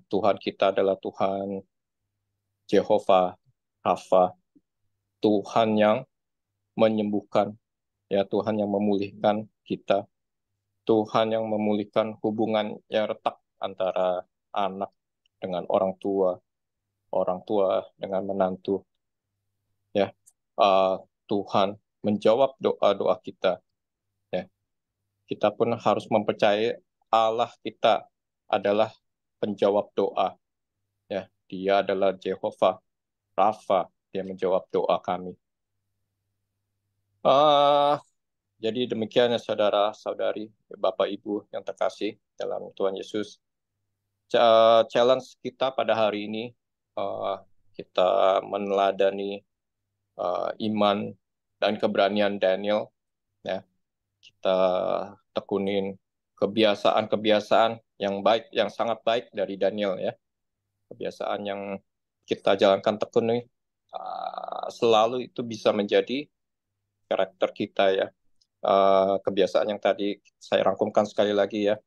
F: Tuhan kita adalah Tuhan Jehovah Rafa, Tuhan yang menyembuhkan ya, Tuhan yang memulihkan kita, Tuhan yang memulihkan hubungan yang retak antara anak dengan orang tua dengan menantu ya. Tuhan menjawab doa-doa kita ya. Kita pun harus mempercayai Allah kita adalah penjawab doa ya. Dia adalah Jehovah Rafa, dia menjawab doa kami. Jadi demikian ya saudara-saudari, Bapak Ibu yang terkasih dalam Tuhan Yesus. Challenge kita pada hari ini, kita meneladani iman dan keberanian Daniel ya. Kita tekunin kebiasaan-kebiasaan yang baik, yang sangat baik dari Daniel ya. Kebiasaan yang kita jalankan tekuni selalu itu bisa menjadi karakter kita ya. Kebiasaan yang tadi saya rangkumkan sekali lagi ya.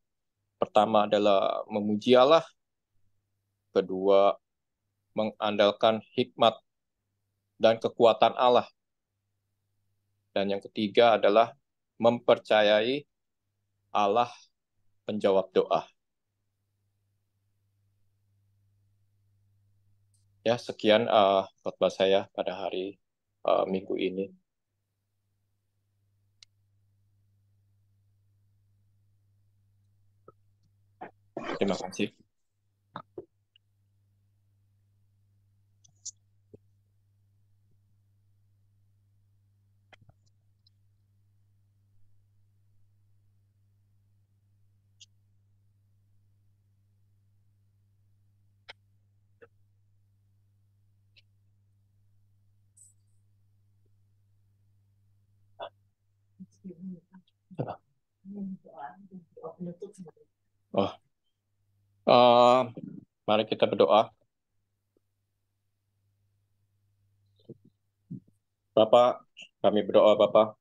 F: Pertama adalah memuji Allah, kedua mengandalkan hikmat dan kekuatan Allah, dan yang ketiga adalah mempercayai Allah penjawab doa. Ya, sekian khotbah saya pada hari Minggu ini. Terima kasih. Mari kita berdoa. Bapak, kami berdoa Bapak,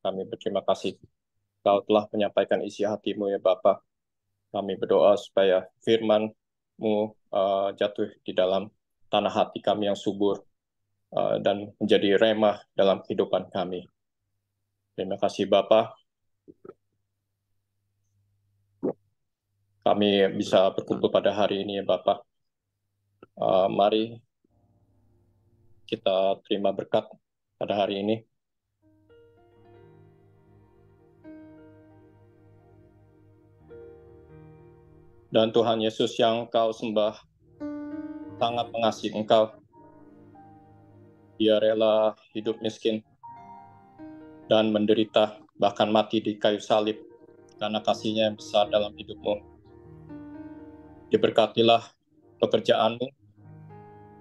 F: kami berterima kasih. Kau telah menyampaikan isi hatimu ya Bapak. Kami berdoa supaya firman-Mu jatuh di dalam tanah hati kami yang subur dan menjadi remah dalam kehidupan kami. Terima kasih Bapak. Kami bisa berkumpul pada hari ini ya Bapak. Mari kita terima berkat pada hari ini. Dan Tuhan Yesus yang Kau sembah sangat mengasihi Engkau. Dia rela hidup miskin dan menderita, bahkan mati di kayu salib karena kasih-Nya yang besar dalam hidupmu. Diberkatilah pekerjaanmu,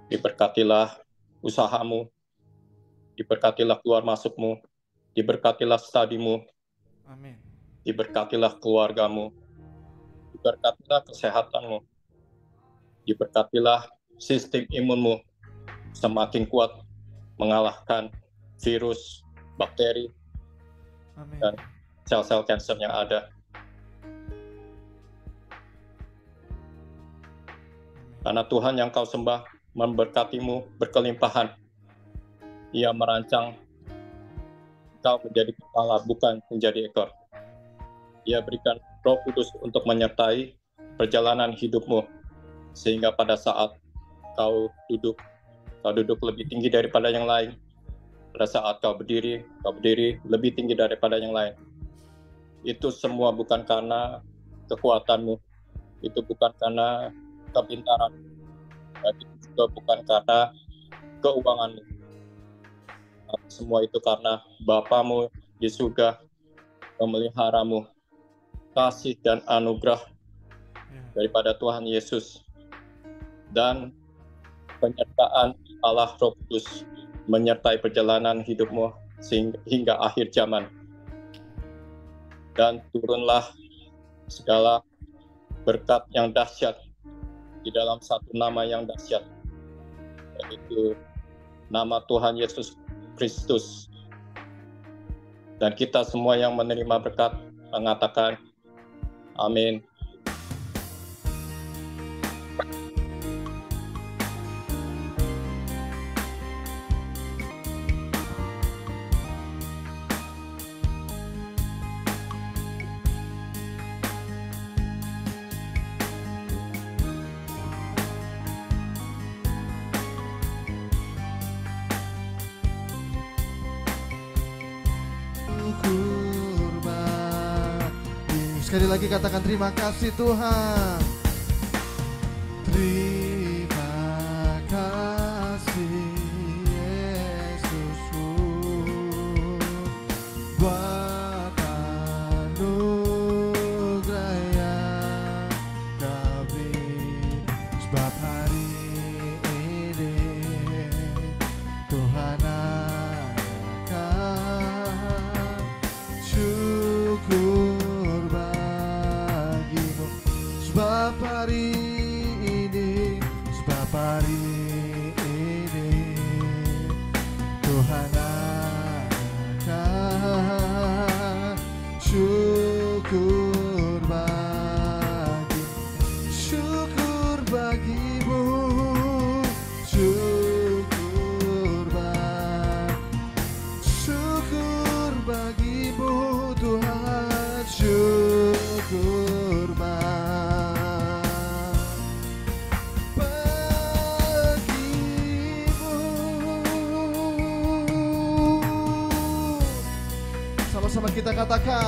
F: diberkatilah usahamu, diberkatilah keluar masukmu, diberkatilah studimu,
A: Amin.
F: Diberkatilah keluargamu, diberkatilah kesehatanmu, diberkatilah sistem imunmu semakin kuat mengalahkan virus, bakteri,
A: Amin.
F: dan sel-sel kanker yang ada. Karena Tuhan yang Kau sembah memberkatimu berkelimpahan. Ia merancang Kau menjadi kepala, bukan menjadi ekor. Ia berikan Roh Kudus untuk menyertai perjalanan hidupmu, sehingga pada saat kau duduk lebih tinggi daripada yang lain. Pada saat kau berdiri lebih tinggi daripada yang lain. Itu semua bukan karena kekuatanmu, itu bukan karena kepintaran, dan itu juga bukan karena keuanganmu. Semua itu karena Bapamu di surga memeliharamu. Kasih dan anugerah daripada Tuhan Yesus dan penyertaan Allah Roh Kudus menyertai perjalanan hidupmu hingga akhir zaman. Dan turunlah segala berkat yang dahsyat di dalam satu nama yang dahsyat, yaitu nama Tuhan Yesus Kristus. Dan kita semua yang menerima berkat mengatakan amin.
A: Sekali lagi katakan terima kasih Tuhan. Terima kasih Yesusku buat anugerah yang Kau beri, sebab hari ini Tuhan akan syukur. Sebab hari ini Tuhan akan syukur bagimu, syukur bagimu, syukur bagimu Tuhan, syukur bagimu. Sama-sama kita katakan.